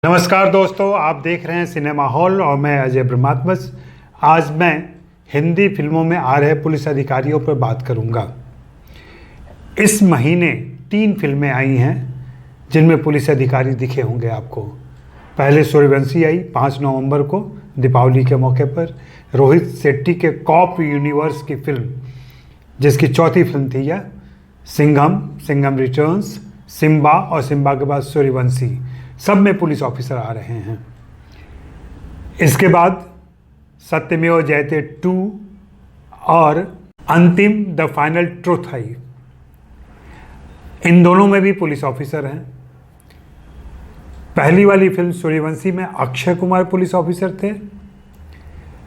नमस्कार दोस्तों, आप देख रहे हैं सिनेमा हॉल और मैं अजय ब्रह्मात्मस। आज मैं हिंदी फिल्मों में आ रहे पुलिस अधिकारियों पर बात करूंगा। इस महीने 3 फिल्में आई हैं जिनमें पुलिस अधिकारी दिखे होंगे आपको। पहले सूर्यवंशी आई 5 नवंबर को दीपावली के मौके पर। रोहित शेट्टी के कॉप यूनिवर्स की फिल्म, जिसकी चौथी फिल्म थी यह, सिंघम रिटर्न्स, सिम्बा और सिम्बा के बाद सूर्यवंशी, सब में पुलिस ऑफिसर आ रहे हैं। इसके बाद सत्यमेव जयते 2 और अंतिम द फाइनल ट्रुथ आई। इन दोनों में भी पुलिस ऑफिसर हैं। पहली वाली फिल्म सूर्यवंशी में अक्षय कुमार पुलिस ऑफिसर थे।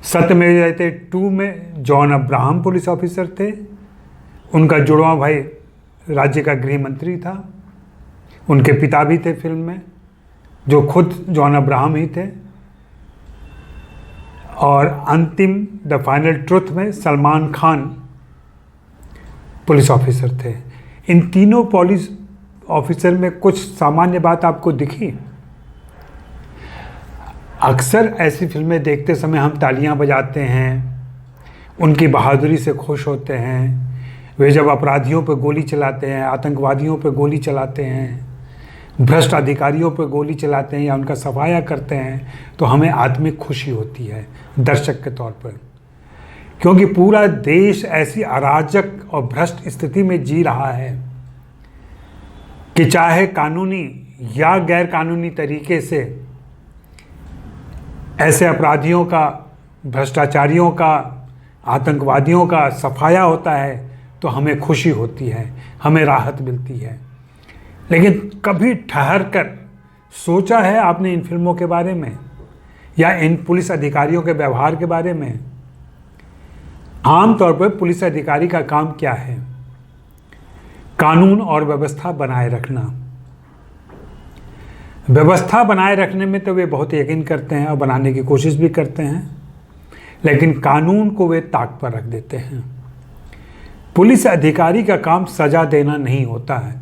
सत्यमेव जयते 2 में जॉन अब्राहम पुलिस ऑफिसर थे। उनका जुड़वां भाई राज्य का गृह मंत्री था। उनके पिता भी थे फिल्म में, जो खुद जॉन अब्राहम ही थे। और अंतिम द फाइनल ट्रुथ में सलमान खान पुलिस ऑफिसर थे। इन तीनों पुलिस ऑफिसर में कुछ सामान्य बात आपको दिखी? अक्सर ऐसी फिल्में देखते समय हम तालियां बजाते हैं, उनकी बहादुरी से खुश होते हैं। वे जब अपराधियों पर गोली चलाते हैं, आतंकवादियों पर गोली चलाते हैं, भ्रष्ट अधिकारियों पर गोली चलाते हैं या उनका सफाया करते हैं, तो हमें आत्मिक खुशी होती है दर्शक के तौर पर, क्योंकि पूरा देश ऐसी अराजक और भ्रष्ट स्थिति में जी रहा है कि चाहे कानूनी या गैर कानूनी तरीके से ऐसे अपराधियों का, भ्रष्टाचारियों का, आतंकवादियों का सफाया होता है तो हमें खुशी होती है, हमें राहत मिलती है। लेकिन कभी ठहर कर सोचा है आपने इन फिल्मों के बारे में या इन पुलिस अधिकारियों के व्यवहार के बारे में? आमतौर पर पुलिस अधिकारी का काम क्या है? कानून और व्यवस्था बनाए रखना। व्यवस्था बनाए रखने में तो वे बहुत यकीन करते हैं और बनाने की कोशिश भी करते हैं, लेकिन कानून को वे ताक पर रख देते हैं। पुलिस अधिकारी का काम सजा देना नहीं होता है,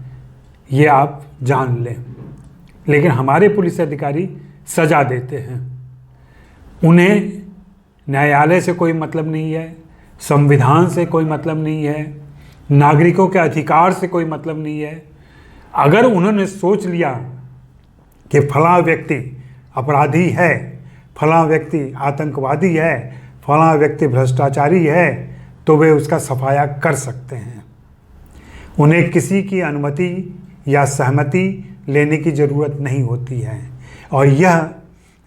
ये आप जान लें। लेकिन हमारे पुलिस अधिकारी सजा देते हैं। उन्हें न्यायालय से कोई मतलब नहीं है, संविधान से कोई मतलब नहीं है, नागरिकों के अधिकार से कोई मतलब नहीं है। अगर उन्होंने सोच लिया कि फलां व्यक्ति अपराधी है, फलां व्यक्ति आतंकवादी है, फलां व्यक्ति भ्रष्टाचारी है, तो वे उसका सफाया कर सकते हैं। उन्हें किसी की अनुमति या सहमति लेने की ज़रूरत नहीं होती है। और यह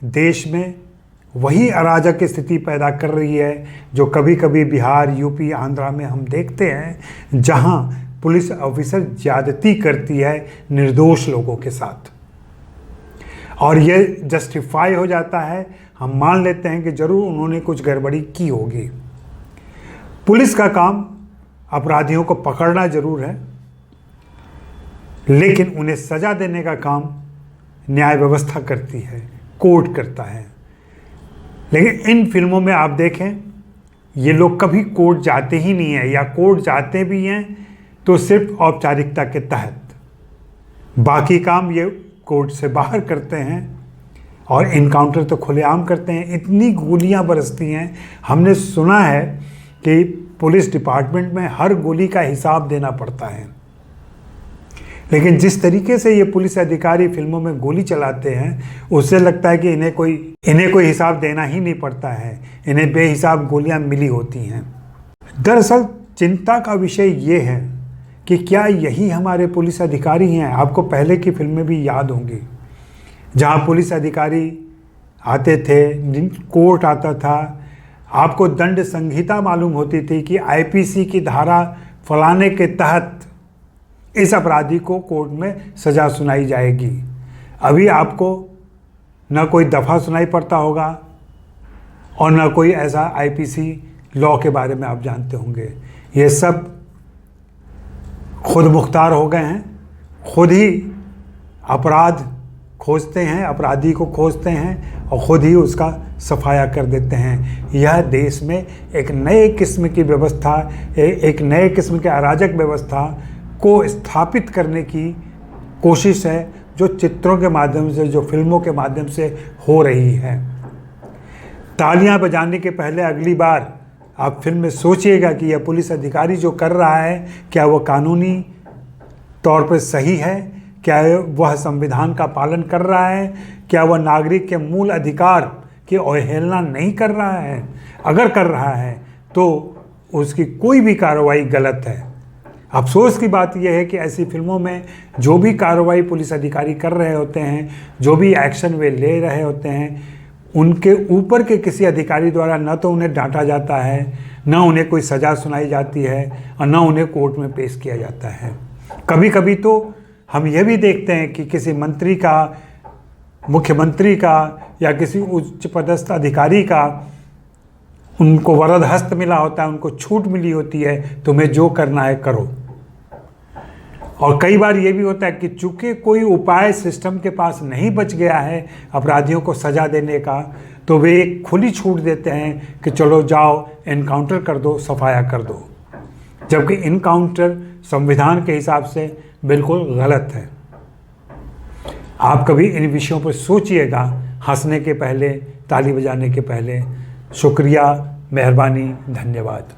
देश में वही अराजक स्थिति पैदा कर रही है जो कभी कभी बिहार, यूपी, आंध्रा में हम देखते हैं, जहां पुलिस ऑफिसर ज़्यादती करती है निर्दोष लोगों के साथ। और यह जस्टिफाई हो जाता है, हम मान लेते हैं कि ज़रूर उन्होंने कुछ गड़बड़ी की होगी। पुलिस का काम अपराधियों को पकड़ना ज़रूर है, लेकिन उन्हें सज़ा देने का काम न्याय व्यवस्था करती है, कोर्ट करता है। लेकिन इन फिल्मों में आप देखें, ये लोग कभी कोर्ट जाते ही नहीं है, या कोर्ट जाते भी हैं तो सिर्फ औपचारिकता के तहत। बाकी काम ये कोर्ट से बाहर करते हैं और इनकाउंटर तो खुलेआम करते हैं। इतनी गोलियां बरसती हैं, हमने सुना है कि पुलिस डिपार्टमेंट में हर गोली का हिसाब देना पड़ता है। लेकिन जिस तरीके से ये पुलिस अधिकारी फिल्मों में गोली चलाते हैं, उससे लगता है कि इन्हें कोई हिसाब देना ही नहीं पड़ता है, इन्हें बेहिसाब गोलियां मिली होती हैं। दरअसल चिंता का विषय ये है कि क्या यही हमारे पुलिस अधिकारी हैं? आपको पहले की फिल्में भी याद होंगी, जहाँ पुलिस अधिकारी आते थे, कोर्ट आता था, आपको दंड संहिता मालूम होती थी कि आईपीसी की धारा फलाने के तहत इस अपराधी को कोर्ट में सज़ा सुनाई जाएगी। अभी आपको न कोई दफ़ा सुनाई पड़ता होगा और न कोई ऐसा आईपीसी लॉ के बारे में आप जानते होंगे। ये सब खुद मुख्तार हो गए हैं, खुद ही अपराध खोजते हैं, अपराधी को खोजते हैं और ख़ुद ही उसका सफाया कर देते हैं। यह देश में एक नए किस्म की व्यवस्था, एक नए किस्म के अराजक व्यवस्था को स्थापित करने की कोशिश है जो चित्रों के माध्यम से, जो फिल्मों के माध्यम से हो रही है। तालियां बजाने के पहले अगली बार आप फिल्म में सोचिएगा कि यह पुलिस अधिकारी जो कर रहा है क्या वह कानूनी तौर पर सही है, क्या वह संविधान का पालन कर रहा है, क्या वह नागरिक के मूल अधिकार की अवहेलना नहीं कर रहा है। अगर कर रहा है तो उसकी कोई भी कार्रवाई गलत है। अफसोस की बात यह है कि ऐसी फिल्मों में जो भी कार्रवाई पुलिस अधिकारी कर रहे होते हैं, जो भी एक्शन वे ले रहे होते हैं, उनके ऊपर के किसी अधिकारी द्वारा न तो उन्हें डांटा जाता है, न उन्हें कोई सज़ा सुनाई जाती है और न उन्हें कोर्ट में पेश किया जाता है। कभी कभी तो हम यह भी देखते हैं कि किसी मंत्री का, मुख्यमंत्री का या किसी उच्च पदस्थ अधिकारी का उनको वरद हस्त मिला होता है, उनको छूट मिली होती है, तुम्हें जो करना है करो। और कई बार ये भी होता है कि चूंकि कोई उपाय सिस्टम के पास नहीं बच गया है अपराधियों को सज़ा देने का, तो वे एक खुली छूट देते हैं कि चलो जाओ एनकाउंटर कर दो, सफाया कर दो, जबकि इनकाउंटर संविधान के हिसाब से बिल्कुल गलत है। आप कभी इन विषयों पर सोचिएगा, हंसने के पहले, ताली बजाने के पहले। शुक्रिया, मेहरबानी, धन्यवाद।